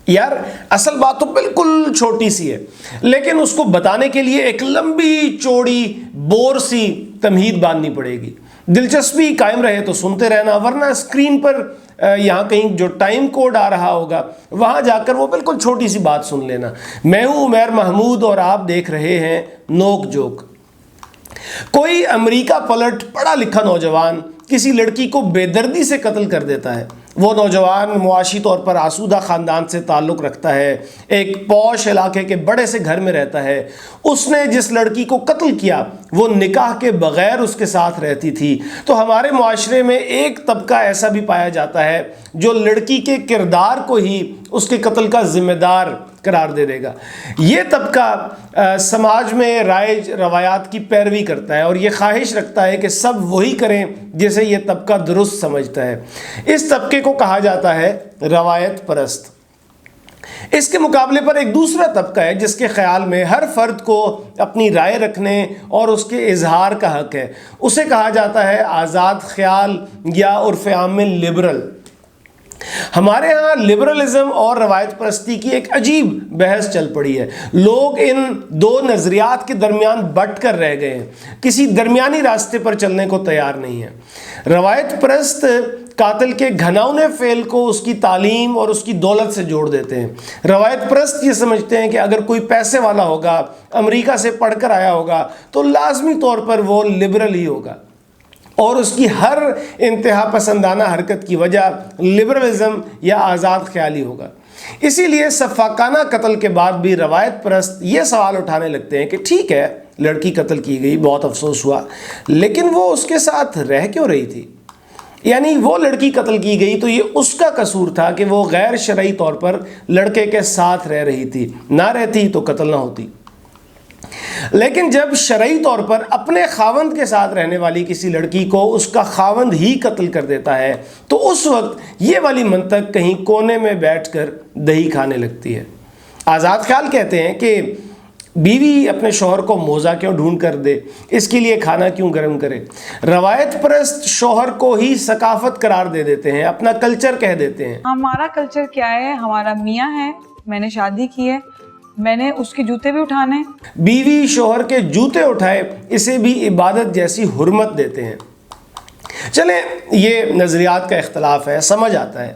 یار اصل بات تو بالکل چھوٹی سی ہے، لیکن اس کو بتانے کے لیے ایک لمبی چوڑی بور سی تمہید باندھنی پڑے گی۔ دلچسپی قائم رہے تو سنتے رہنا، ورنہ اسکرین پر یہاں کہیں جو ٹائم کوڈ آ رہا ہوگا وہاں جا کر وہ بالکل چھوٹی سی بات سن لینا۔ میں ہوں عمیر محمود اور آپ دیکھ رہے ہیں نوک جوک۔ کوئی امریکہ پلٹ پڑھا لکھا نوجوان کسی لڑکی کو بے دردی سے قتل کر دیتا ہے۔ وہ نوجوان معاشی طور پر آسودہ خاندان سے تعلق رکھتا ہے، ایک پوش علاقے کے بڑے سے گھر میں رہتا ہے۔ اس نے جس لڑکی کو قتل کیا وہ نکاح کے بغیر اس کے ساتھ رہتی تھی۔ تو ہمارے معاشرے میں ایک طبقہ ایسا بھی پایا جاتا ہے جو لڑکی کے کردار کو ہی اس کے قتل کا ذمہ دار قرار دے گا۔ یہ طبقہ سماج میں رائج روایات کی پیروی کرتا ہے اور یہ خواہش رکھتا ہے کہ سب وہی کریں جسے یہ طبقہ درست سمجھتا ہے۔ اس طبقے کو کہا جاتا ہے روایت پرست۔ اس کے مقابلے پر ایک دوسرا طبقہ ہے جس کے خیال میں ہر فرد کو اپنی رائے رکھنے اور اس کے اظہار کا حق ہے۔ اسے کہا جاتا ہے آزاد خیال یا عرف عام میں لبرل۔ ہمارے ہاں لبرلزم اور روایت پرستی کی ایک عجیب بحث چل پڑی ہے۔ لوگ ان دو نظریات کے درمیان بٹ کر رہ گئے ہیں، کسی درمیانی راستے پر چلنے کو تیار نہیں ہے۔ روایت پرست قاتل کے گھناؤنے فعل کو اس کی تعلیم اور اس کی دولت سے جوڑ دیتے ہیں۔ روایت پرست یہ سمجھتے ہیں کہ اگر کوئی پیسے والا ہوگا، امریکہ سے پڑھ کر آیا ہوگا، تو لازمی طور پر وہ لبرل ہی ہوگا، اور اس کی ہر انتہا پسندانہ حرکت کی وجہ لبرلزم یا آزاد خیالی ہوگا۔ اسی لیے سفاکانہ قتل کے بعد بھی روایت پرست یہ سوال اٹھانے لگتے ہیں کہ ٹھیک ہے لڑکی قتل کی گئی، بہت افسوس ہوا، لیکن وہ اس کے ساتھ رہ کیوں رہی تھی؟ یعنی وہ لڑکی قتل کی گئی تو یہ اس کا قصور تھا کہ وہ غیر شرعی طور پر لڑکے کے ساتھ رہ رہی تھی، نہ رہتی تو قتل نہ ہوتی۔ لیکن جب شرعی طور پر اپنے خاوند کے ساتھ رہنے والی کسی لڑکی کو اس کا خاوند ہی قتل کر دیتا ہے تو اس وقت یہ والی منطق کہیں کونے میں بیٹھ کر دہی کھانے لگتی ہے۔ آزاد خیال کہتے ہیں کہ بیوی اپنے شوہر کو موزہ کیوں ڈھونڈ کر دے، اس کے لیے کھانا کیوں گرم کرے۔ روایت پرست شوہر کو ہی ثقافت قرار دے دیتے ہیں، اپنا کلچر کہہ دیتے ہیں۔ ہمارا کلچر کیا ہے؟ ہمارا میاں ہے، میں نے شادی کی ہے، میں نے اس کے جوتے بھی اٹھانے۔ بیوی شوہر کے جوتے اٹھائے، اسے بھی عبادت جیسی حرمت دیتے ہیں۔ چلیں یہ نظریات کا اختلاف ہے، سمجھ آتا ہے،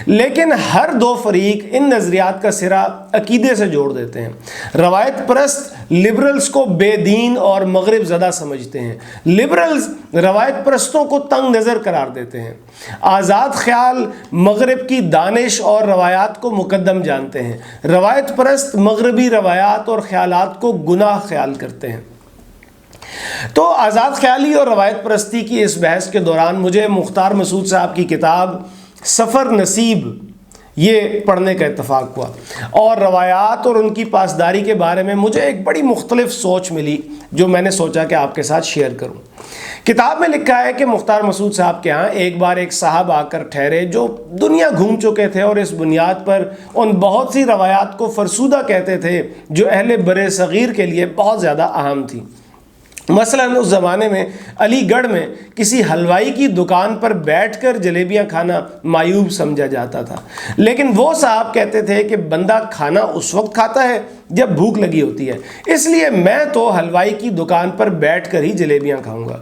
لیکن ہر دو فریق ان نظریات کا سرا عقیدے سے جوڑ دیتے ہیں۔ روایت پرست لبرلز کو بے دین اور مغرب زدہ سمجھتے ہیں، لبرلز روایت پرستوں کو تنگ نظر قرار دیتے ہیں۔ آزاد خیال مغرب کی دانش اور روایات کو مقدم جانتے ہیں، روایت پرست مغربی روایات اور خیالات کو گناہ خیال کرتے ہیں۔ تو آزاد خیالی اور روایت پرستی کی اس بحث کے دوران مجھے مختار مسعود صاحب کی کتاب سفر نصیب یہ پڑھنے کا اتفاق ہوا، اور روایات اور ان کی پاسداری کے بارے میں مجھے ایک بڑی مختلف سوچ ملی جو میں نے سوچا کہ آپ کے ساتھ شیئر کروں۔ کتاب میں لکھا ہے کہ مختار مسعود صاحب کے ہاں ایک بار ایک صاحب آ کر ٹھہرے جو دنیا گھوم چکے تھے اور اس بنیاد پر ان بہت سی روایات کو فرسودہ کہتے تھے جو اہل بر صغیر کے لیے بہت زیادہ اہم تھیں۔ مثلاً اس زمانے میں علی گڑھ میں کسی حلوائی کی دکان پر بیٹھ کر جلیبیاں کھانا معیوب سمجھا جاتا تھا، لیکن وہ صاحب کہتے تھے کہ بندہ کھانا اس وقت کھاتا ہے جب بھوک لگی ہوتی ہے، اس لیے میں تو حلوائی کی دکان پر بیٹھ کر ہی جلیبیاں کھاؤں گا۔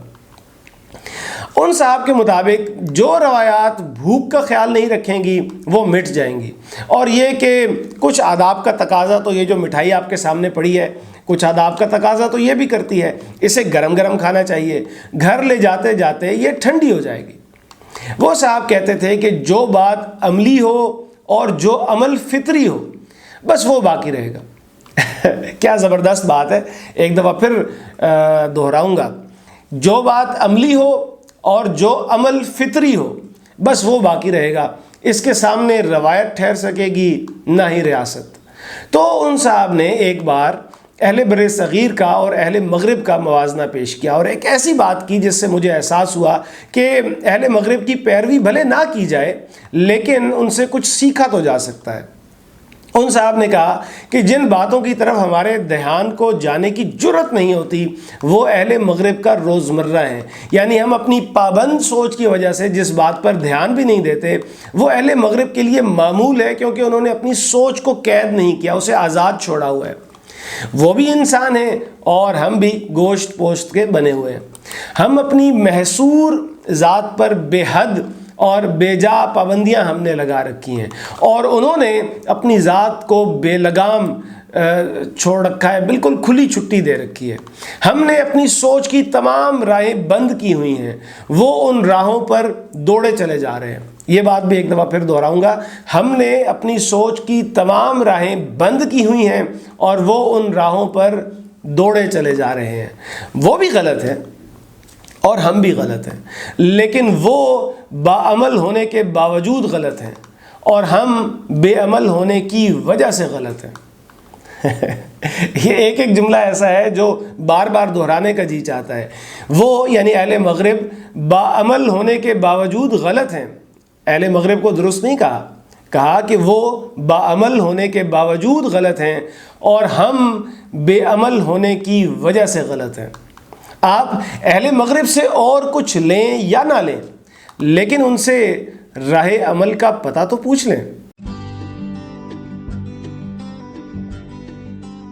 ان صاحب کے مطابق جو روایات بھوک کا خیال نہیں رکھیں گی وہ مٹ جائیں گی، اور یہ کہ کچھ آداب کا تقاضا تو یہ جو مٹھائی آپ کے سامنے پڑی ہے، کچھ آداب کا تقاضا تو یہ بھی کرتی ہے، اسے گرم گرم کھانا چاہیے، گھر لے جاتے جاتے یہ ٹھنڈی ہو جائے گی۔ وہ صاحب کہتے تھے کہ جو بات عملی ہو اور جو عمل فطری ہو بس وہ باقی رہے گا۔ کیا زبردست بات ہے، ایک دفعہ پھر دہراؤں گا، جو بات عملی ہو اور جو عمل فطری ہو بس وہ باقی رہے گا، اس کے سامنے روایت ٹھہر سکے گی نہ ہی ریاست۔ تو ان صاحب نے ایک بار اہل بر صغیر کا اور اہل مغرب کا موازنہ پیش کیا اور ایک ایسی بات کی جس سے مجھے احساس ہوا کہ اہل مغرب کی پیروی بھلے نہ کی جائے لیکن ان سے کچھ سیکھا تو جا سکتا ہے۔ ان صاحب نے کہا کہ جن باتوں کی طرف ہمارے دھیان کو جانے کی جرت نہیں ہوتی وہ اہل مغرب کا روزمرہ ہے، یعنی ہم اپنی پابند سوچ کی وجہ سے جس بات پر دھیان بھی نہیں دیتے وہ اہل مغرب کے لیے معمول ہے، کیونکہ انہوں نے اپنی سوچ کو قید نہیں کیا، اسے آزاد چھوڑا ہوا ہے۔ وہ بھی انسان ہیں اور ہم بھی گوشت پوشت کے بنے ہوئے ہیں۔ ہم اپنی محصور ذات پر بے حد اور بے جا پابندیاں ہم نے لگا رکھی ہیں، اور انہوں نے اپنی ذات کو بے لگام چھوڑ رکھا ہے، بالکل کھلی چھٹی دے رکھی ہے۔ ہم نے اپنی سوچ کی تمام راہیں بند کی ہوئی ہیں، وہ ان راہوں پر دوڑے چلے جا رہے ہیں۔ یہ بات بھی ایک دفعہ پھر دہراؤں گا، ہم نے اپنی سوچ کی تمام راہیں بند کی ہوئی ہیں اور وہ ان راہوں پر دوڑے چلے جا رہے ہیں۔ وہ بھی غلط ہے اور ہم بھی غلط ہیں، لیکن وہ باعمل ہونے کے باوجود غلط ہیں اور ہم بے عمل ہونے کی وجہ سے غلط ہیں۔ یہ ایک جملہ ایسا ہے جو بار بار دہرانے کا جی چاہتا ہے۔ وہ یعنی اہل مغرب باعمل ہونے کے باوجود غلط ہیں۔ اہل مغرب کو درست نہیں کہا کہ وہ باعمل ہونے کے باوجود غلط ہیں اور ہم بے عمل ہونے کی وجہ سے غلط ہیں۔ آپ اہل مغرب سے اور کچھ لیں یا نہ لیں، لیکن ان سے راہ عمل کا پتہ تو پوچھ لیں۔